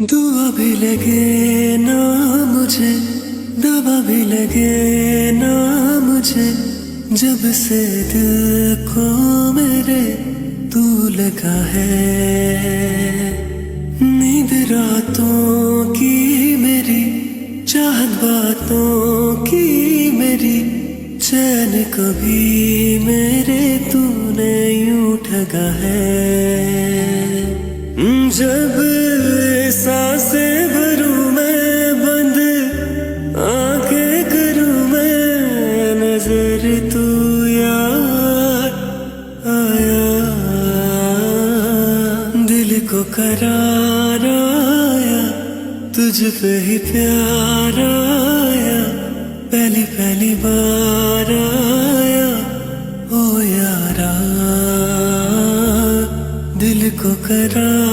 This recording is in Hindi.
दुआ भी लगे ना मुझे, दवा भी लगे ना मुझे, जब से दिल को मेरे तू लगा है। नींद रातों की मेरी, चाहत बातों की मेरी, चैन कभी मेरे तूने यूं ठगा है। जब सांसें भरूं मैं बंद, आंखें करूं मैं नजर, तू याद आया। दिल को करार आया, तुझ पे ही प्यार आया, पहली पहली बार आया ओ यारा। दिल को करार